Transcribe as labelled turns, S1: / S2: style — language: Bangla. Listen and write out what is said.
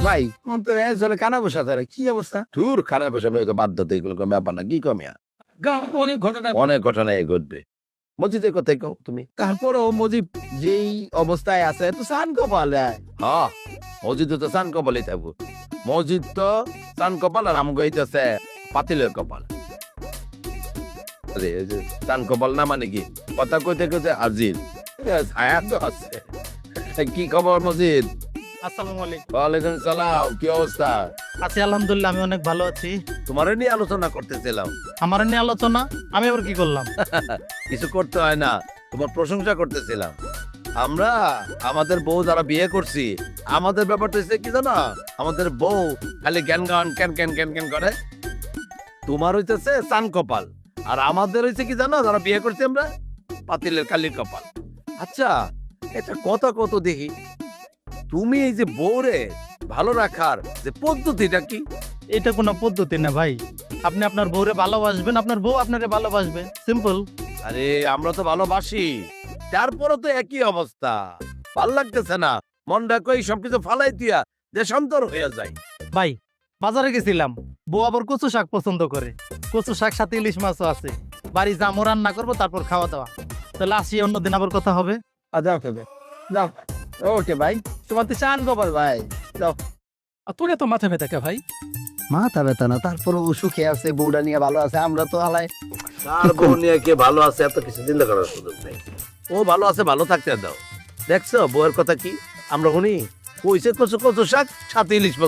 S1: ভাই চলে কানা বসা তারা কি অবস্থা?
S2: তোর খারাপ বসে আমি বাধ্যতা এগুলো ব্যাপার না কি কমিয়া
S1: অনেক ঘটনা।
S2: অনেক ঘটনা ঘটবে। মসজিদের কথাই কও তুমি।
S1: তারপরও মজিব যেই অবস্থায় আছে তো সান কপাল।
S2: হ্যাঁ মসজিদ তো চান কপালই থাকবো। মসজিদ তো চান কপাল আর আমগো হইতেছে পাতিলের কপাল। আরে এই যে চান কপাল না মানে কি কথা কইতে কইতে আজিল ছায়া তো আছে। কি খবর মসজিদ?
S3: আসসালামু আলাইকুম।
S2: ওয়ালাইকুম সালাম, কি অবস্থা?
S3: আছি আলহামদুলিল্লাহ, আমি অনেক ভালো আছি।
S2: তোমার নিয়ে আলোচনা করতেছিলাম।
S3: আমার নিয়ে আলোচনা? আমি আবার কি করলাম?
S2: কিছু করতে হয় না, তোমার প্রশংসা করতেছিলাম। আমরা আমাদের বউ যারা বিয়ে করছি আমাদের ব্যাপারটা হচ্ছে কি জানো, আমাদের বউ খালি জ্ঞান গান ক্যান ক্যান ক্যান ক্যান করে। তোমার হইতেছে চান কপাল আর আমাদের হইছে কি জানো, যারা বিয়ে করছি আমরা পাতিলের কালির কপাল। আচ্ছা এটা কথা কত দেখি, তুমি এই যে বউরে ভালো রাখার যে পদ্ধতিটা কি?
S3: এটা কোনো পদ্ধতি না ভাই। আপনি আপনার বউরে ভালোবাসবেন, আপনার বউ আপনারে ভালোবাসবে, সিম্পল।
S2: আরে আমরা তো ভালোবাসি, তারপরও তো একই অবস্থা। ভাল লাগতেছে না, মনটা কই সবকিছু ফালাই দিয়া দেশান্তর হয়ে যায়।
S3: ভাই বাজারে গেছিলাম, বউ আবার কচু শাক পছন্দ করে, কচু শাক সাথে ইলিশ মাছও আছে। বাড়ি যাবো, রান্না করবো, তারপর খাওয়া দাওয়া। তাহলে আসি, অন্যদিন আবার কথা হবে।
S1: যাও খেবে যাও। ওকে ভাই, তোমার তো চান কপাল ভাই। যাও।
S4: তোর এত মাথা ব্যথা কে ভাই?
S1: মাথা ব্যথা না, তারপরে ও সুখে আছে, বউটা নিয়ে ভালো আছে, আমরা তো আলাই।
S2: তার বউ নিয়ে কে ভালো আছে এত কিছু চিন্তা করার সুযোগ নেই। ও ভালো আছে, ভালো থাকতে দাও। দেখছো বউয়ের কথা কি আমরা শুনি, কইছে কচু কচু শাক সাথে ইলিশ মাছ।